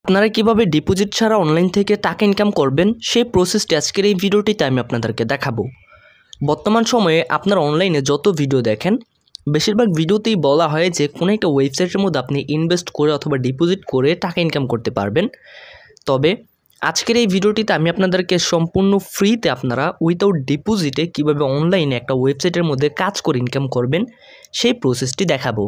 আপনারা কিভাবে ডিপোজিট ছাড়া অনলাইন থেকে টাকা ইনকাম করবেন সেই প্রসেসটি আজকের এই ভিডিওটিতে আমি আপনাদেরকে দেখাবো। বর্তমান সময়ে আপনারা অনলাইনে যত ভিডিও দেখেন বেশিরভাগ ভিডিওতেই বলা হয় যে কোনো একটা ওয়েবসাইটের মধ্যে আপনি ইনভেস্ট করে অথবা ডিপোজিট করে টাকা ইনকাম করতে পারবেন। তবে আজকের এই ভিডিওটিতে আমি আপনাদেরকে সম্পূর্ণ ফ্রিতে আপনারা উইথাউট ডিপোজিটে কীভাবে অনলাইনে একটা ওয়েবসাইটের মধ্যে কাজ করে ইনকাম করবেন সেই প্রসেসটি দেখাবো।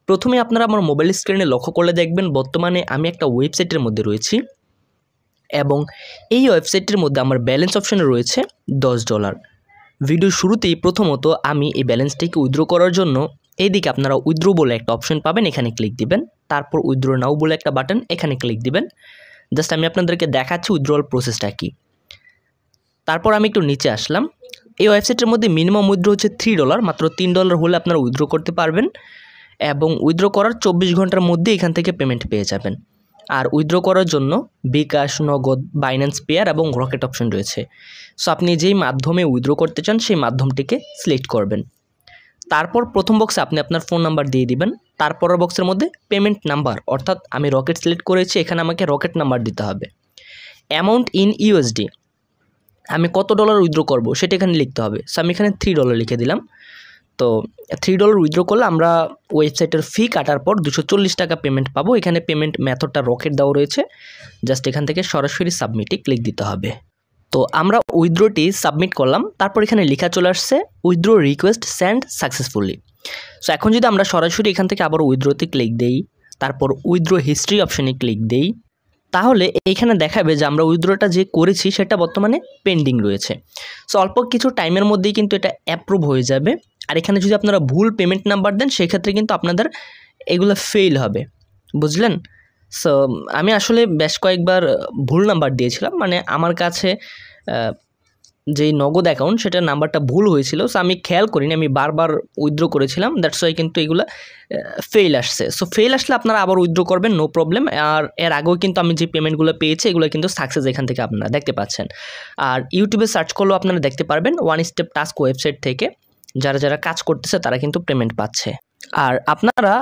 প্রথমে আপনারা আমার মোবাইল স্ক্রিনে লক্ষ্য করলে দেখবেন বর্তমানে আমি একটা ওয়েবসাইটের মধ্যে রয়েছি এবং এই ওয়েবসাইটের মধ্যে আমার ব্যালেন্স অপশানে রয়েছে $10। ভিডিও শুরুতেই প্রথমত আমি এই ব্যালেন্সটিকে উইথড্র করার জন্য এইদিকে আপনারা উইথড্র বলে একটা অপশন পাবেন, এখানে ক্লিক দিবেন। তারপর উইথড্র নাও বলে একটা বাটন, এখানে ক্লিক দিবেন। জাস্ট আমি আপনাদেরকে দেখাচ্ছি উইথড্রল প্রসেসটা কি। তারপর আমি একটু নিচে আসলাম। এই ওয়েবসাইটের মধ্যে মিনিমাম উইথড্র হচ্ছে $3, মাত্র $3 হলে আপনারা উইথড্র করতে পারবেন এবং উইথড্র করার 24 ঘন্টার মধ্যে এখান থেকে পেমেন্ট পেয়ে যাবেন। আর উইথড্র করার জন্য বিকাশ, নগদ, বাইন্যান্স পেয়ার এবং রকেট অপশন রয়েছে। সো আপনি যেই মাধ্যমে উইথড্র করতে চান সেই মাধ্যমটিকে সিলেক্ট করবেন। তারপর প্রথম বক্সে আপনি আপনার ফোন নাম্বার দিয়ে দিবেন। তারপরের বক্সের মধ্যে পেমেন্ট নাম্বার, অর্থাৎ আমি রকেট সিলেক্ট করেছি, এখানে আমাকে রকেট নাম্বার দিতে হবে। অ্যামাউন্ট ইন ইউএসডি, আমি কত ডলার উইথড্র করব সেটা এখানে লিখতে হবে। সো আমি এখানে $3 লিখে দিলাম। তো $3 উইথড্র করলে আমরা ওয়েবসাইটের ফি কাটার পর 240 টাকা পেমেন্ট পাবো। এখানে পেমেন্ট মেথডটা রকেট দেওয়া রয়েছে, জাস্ট এখান থেকে সরাসরি সাবমিটে ক্লিক দিতে হবে। তো আমরা উইথড্রটি সাবমিট করলাম। তারপর এখানে লেখা চলে আসছে withdraw request send successfully. So এখন যদি আমরা সরাসরি এখান থেকে আবার উইথড্রতে ক্লিক দেই, তারপর উইথড্র হিস্ট্রি অপশানে ক্লিক দেই, তাহলে এইখানে দেখাবে যে আমরা উইথড্রটা যে করেছি সেটা বর্তমানে পেন্ডিং রয়েছে। সো অল্প কিছু টাইমের মধ্যেই কিন্তু এটা অ্যাপ্রুভ হয়ে যাবে। আর এখানে যদি আপনারা ভুল পেমেন্ট নাম্বার দেন সেক্ষেত্রে কিন্তু আপনাদের এগুলো ফেল হবে, বুঝলেন? সো আমি আসলে বেশ কয়েকবার ভুল নাম্বার দিয়েছিলাম, মানে আমার কাছে যেই নগদ অ্যাকাউন্ট সেটার নাম্বারটা ভুল হয়েছিল। সো আমি খেয়াল করিনি, আমি বারবার উইথড্র করেছিলাম, দ্যাটস ওয়াই কিন্তু এগুলো ফেল আসছে। সো ফেল আসলে আপনারা আবার উইথড্র করবেন, নো প্রবলেম। আর এর আগেও কিন্তু আমি যে পেমেন্টগুলো পেয়েছি এগুলো কিন্তু সাকসেস এখান থেকে আপনারা দেখতে পাচ্ছেন। আর ইউটিউবে সার্চ করলেও আপনারা দেখতে পারবেন ওয়ান স্টেপ টাস্ক ওয়েবসাইট থেকে যারা যারা কাজ করতেছে তারা কিন্তু পেমেন্ট পাচ্ছে। আর আপনারা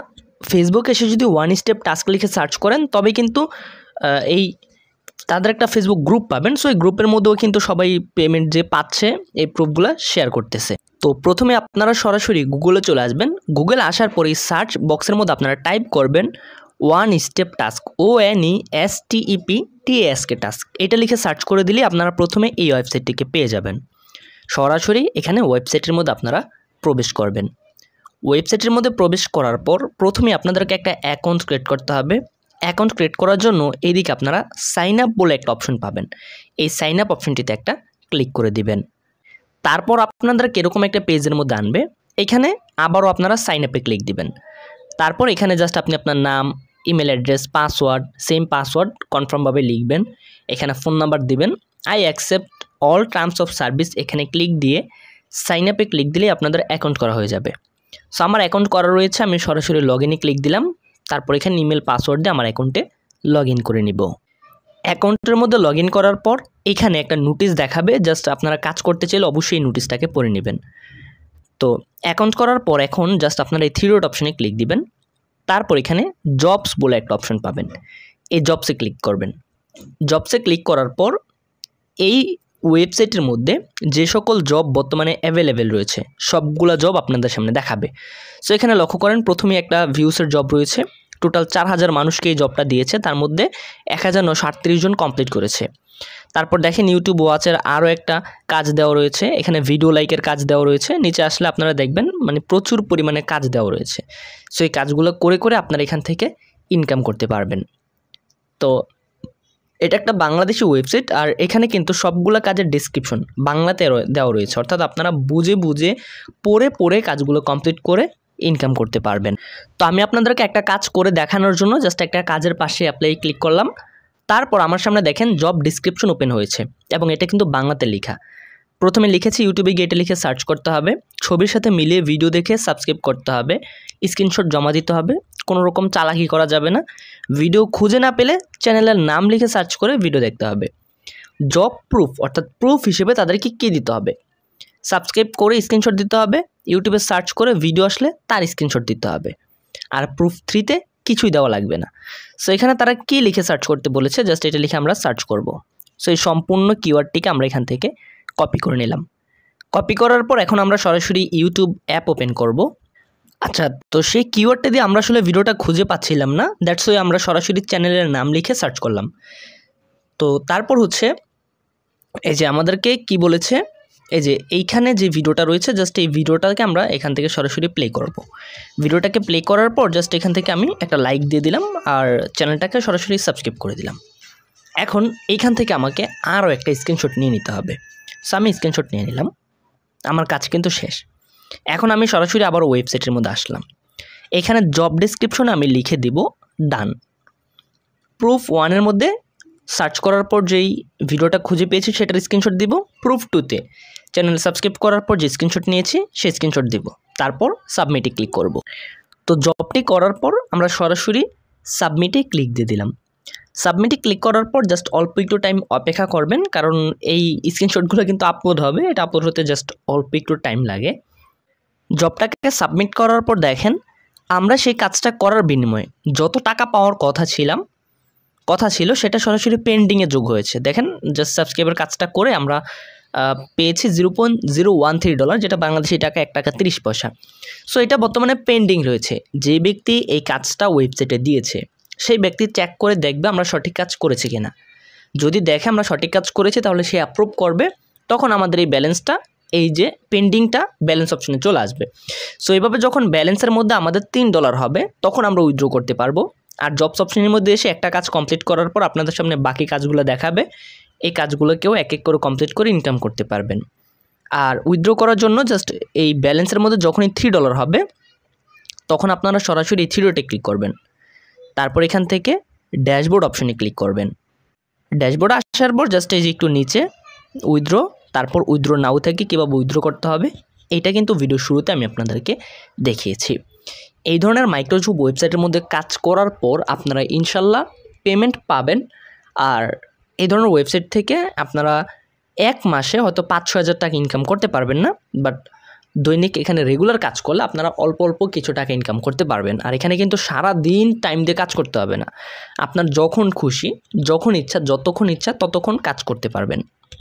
ফেসবুকে এসে যদি ওয়ান স্টেপ টাস্ক লিখে সার্চ করেন তবে কিন্তু এই তাদের একটা ফেসবুক গ্রুপ পাবেন। সো এই গ্রুপের মধ্যেও কিন্তু সবাই পেমেন্ট যে পাচ্ছে এই প্রুফগুলো শেয়ার করতেছে। তো প্রথমে আপনারা সরাসরি গুগলে চলে আসবেন। গুগলে আসার পরে সার্চ বক্সের মধ্যে আপনারা টাইপ করবেন one step task, ONESTEP task, এটা লিখে সার্চ করে দিলে আপনারা প্রথমে এই ওয়েবসাইটটিকে পেয়ে যাবেন। সরাসরি এখানে ওয়েবসাইটের মধ্যে আপনারা প্রবেশ করবেন। ওয়েবসাইটের মধ্যে প্রবেশ করার পর প্রথমে আপনাদেরকে একটা অ্যাকাউন্ট ক্রিয়েট করতে হবে। অ্যাকাউন্ট ক্রিয়েট করার জন্য এইদিকে আপনারা সাইন আপ বলে একটা অপশন পাবেন। এই সাইন আপ অপশনটিতে একটা ক্লিক করে দিবেন। তারপর আপনাদের কীরকম একটা পেজের মধ্যে আনবে, এখানে আবারও আপনারা সাইন আপে ক্লিক দিবেন। তারপর এখানে জাস্ট আপনি আপনার নাম, email address, password, same password কনফার্মভাবে লিখবেন। এখানে ফোন নাম্বার দিবেন। I accept all terms of service, এখানে ক্লিক দিয়ে সাইন আপে ক্লিক দিলেই আপনাদের অ্যাকাউন্ট করা হয়ে যাবে। সো আমার অ্যাকাউন্ট করা রয়েছে, আমি সরাসরি লগ ইনে ক্লিক দিলাম। তারপর এখানে ইমেল পাসওয়ার্ড দিয়ে আমার অ্যাকাউন্টে লগ ইন করে নিব। অ্যাকাউন্টের মধ্যে লগ ইন করার পর এখানে একটা নোটিশ দেখাবে, জাস্ট আপনারা কাজ করতে চাইলে অবশ্যই এই নোটিশটাকে পড়ে নেবেন। তো অ্যাকাউন্ট করার পর এখন জাস্ট আপনারা এই 3 ডট অপশানে ক্লিক দিবেন। তারপর এখানে জবস বলে একটা অপশন পাবেন, এই জবসে ক্লিক করবেন। জবসে ক্লিক করার পর এই ওয়েবসাইটের মধ্যে যে সকল জব বর্তমানে অ্যাভেলেবেল রয়েছে সবগুলা জব আপনাদের সামনে দেখাবে। সো এখানে লক্ষ্য করেন প্রথমে একটা ভিউসের জব রয়েছে, টোটাল 4000 মানুষকে এই জবটা দিয়েছে, তার মধ্যে 1938 জন কমপ্লিট করেছে। তারপর দেখেন ইউটিউব ওয়াচের আরও একটা কাজ দেওয়া রয়েছে, এখানে ভিডিও লাইকের কাজ দেওয়া রয়েছে। নিচে আসলে আপনারা দেখবেন মানে প্রচুর পরিমাণে কাজ দেওয়া রয়েছে। সো এই কাজগুলো করে করে আপনারা এখান থেকে ইনকাম করতে পারবেন। তো এটা একটা বাংলাদেশি ওয়েবসাইট, আর এখানে কিন্তু সবগুলো কাজের ডেসক্রিপশন বাংলাতে দেওয়া রয়েছে, অর্থাৎ আপনারা বুঝে বুঝে পড়ে পড়ে কাজগুলো কমপ্লিট করে ইনকাম করতে পারবেন। তো আমি আপনাদেরকে একটা কাজ করে দেখানোর জন্য জাস্ট একটা কাজের পাশে অ্যাপ্লাই ক্লিক করলাম। তারপর আমার সামনে দেখেন জব ডিসক্রিপশন ওপেন হয়েছে এবং এটা কিন্তু বাংলাতে লেখা। প্রথমে লিখেছি ইউটিউবে গিয়ে এটা লিখে সার্চ করতে হবে, ছবির সাথে মিলিয়ে ভিডিও দেখে সাবস্ক্রাইব করতে হবে, স্ক্রিনশট জমা দিতে হবে, কোনো রকম চালাকি করা যাবে না। ভিডিও খুঁজে না পেলে চ্যানেলের নাম লিখে সার্চ করে ভিডিও দেখতে হবে। জব প্রুফ, অর্থাৎ প্রুফ হিসেবে তাদেরকে কী দিতে হবে, সাবস্ক্রাইব করে স্ক্রিনশট দিতে হবে, ইউটিউবে সার্চ করে ভিডিও আসলে তার স্ক্রিনশট দিতে হবে। আর প্রুফ 3তে কিছুই দেওয়া লাগবে না। সো এখানে তারা কী লিখে সার্চ করতে বলেছে, জাস্ট এটা লিখে আমরা সার্চ করব। সো এই সম্পূর্ণ কিওয়ার্ডটিকে আমরা এখান থেকে কপি করে নিলাম। কপি করার পর এখন আমরা সরাসরি ইউটিউব অ্যাপ ওপেন করব। আচ্ছা, তো সেই কিওয়ার্ডটা দিয়ে আমরা আসলে ভিডিওটা খুঁজে পাচ্ছিলাম না, দ্যাটস ওয়াই আমরা সরাসরি চ্যানেলের নাম লিখে সার্চ করলাম। তো তারপর হচ্ছে এই যে আমাদেরকে কি বলেছে, এই যে এইখানে যে ভিডিওটা রয়েছে, জাস্ট এই ভিডিওটাকে আমরা এখান থেকে সরাসরি প্লে করব। ভিডিওটাকে প্লে করার পর জাস্ট এখান থেকে আমি একটা লাইক দিয়ে দিলাম আর চ্যানেলটাকে সরাসরি সাবস্ক্রাইব করে দিলাম। এখন এইখান থেকে আমাকে আরও একটা স্ক্রিনশট নিয়ে নিতে হবে। সো আমি স্ক্রিনশট নিয়ে নিলাম, আমার কাজ কিন্তু শেষ। এখন আমি সরাসরি আবার ওয়েবসাইটের মধ্যে আসলাম। এখানে জব ডেসক্রিপশনে আমি লিখে দিব ডান। প্রুফ 1-এর মধ্যে সার্চ করার পর যেই ভিডিওটা খুঁজে পেয়েছি সেটার স্ক্রিনশট দিব। প্রুফ 2-তে চ্যানেল সাবস্ক্রাইব করার পর যে স্ক্রিনশট নিয়েছি সেই স্ক্রিনশট দিব, তারপর সাবমিটে ক্লিক করব। তো জবটি করার পর আমরা সরাসরি সাবমিটে ক্লিক দিয়ে দিলাম। সাবমিটে ক্লিক করার পর জাস্ট অল্প একটু টাইম অপেক্ষা করবেন, কারণ এই স্ক্রিনশটগুলো কিন্তু আপলোড হবে, এটা আপলোড হতে জাস্ট অল্প একটু টাইম লাগে। জবটাকে সাবমিট করার পর দেখেন আমরা সেই কাজটা করার বিনিময়ে যত টাকা পাওয়ার কথা ছিল সেটা সরাসরি পেন্ডিংয়ে যোগ হয়েছে। দেখেন জাস্ট সাবস্ক্রাইবের কাজটা করে আমরা পেয়েছি $0.013, যেটা বাংলাদেশি টাকা $1.30। সো এটা বর্তমানে পেন্ডিং রয়েছে। যে ব্যক্তি এই কাজটা ওয়েবসাইটে দিয়েছে সেই ব্যক্তি চেক করে দেখবে আমরা সঠিক কাজ করেছি কিনা। যদি দেখে আমরা সঠিক কাজ করেছি তাহলে সে অ্যাপ্রুভ করবে, তখন আমাদের এই ব্যালেন্সটা, এই যে পেন্ডিংটা ব্যালেন্স অপশনে চলে আসবে। সো এইভাবে যখন ব্যালেন্সের মধ্যে আমাদের $3 হবে তখন আমরা উইথড্র করতে পারবো। আর জবস অপশনের মধ্যে এসে একটা কাজ কমপ্লিট করার পর আপনাদের সামনে বাকি কাজগুলো দেখাবে, এই কাজগুলোকেও এক এক করে কমপ্লিট করে ইনকাম করতে পারবেন। আর উইথড্র করার জন্য জাস্ট এই ব্যালেন্সের মধ্যে যখনই $3 হবে তখন আপনারা সরাসরি এই 3 ডটে ক্লিক করবেন। তারপর এখান থেকে ড্যাশবোর্ড অপশনে ক্লিক করবেন। ড্যাশবোর্ডে আসার পর জাস্ট এই যে একটু নিচে উইথড্র, তারপর উইথড্র নাও থেকে কীভাবে উইথড্র করতে হবে এইটা কিন্তু ভিডিও শুরুতে আমি আপনাদেরকে দেখিয়েছি। এই ধরনের মাইক্রোজব ওয়েবসাইটের মধ্যে কাজ করার পর আপনারা ইনশাল্লাহ পেমেন্ট পাবেন। আর এই ধরনের ওয়েবসাইট থেকে আপনারা এক মাসে হয়তো 5-6 হাজার টাকা ইনকাম করতে পারবেন না, বাট দৈনিক এখানে রেগুলার কাজ করলে আপনারা অল্প অল্প কিছু টাকা ইনকাম করতে পারবেন। আর এখানে কিন্তু সারা দিন টাইম দিয়ে কাজ করতে হবে না, আপনার যখন খুশি, যখন ইচ্ছা, যতক্ষণ ইচ্ছা ততক্ষণ কাজ করতে পারবেন।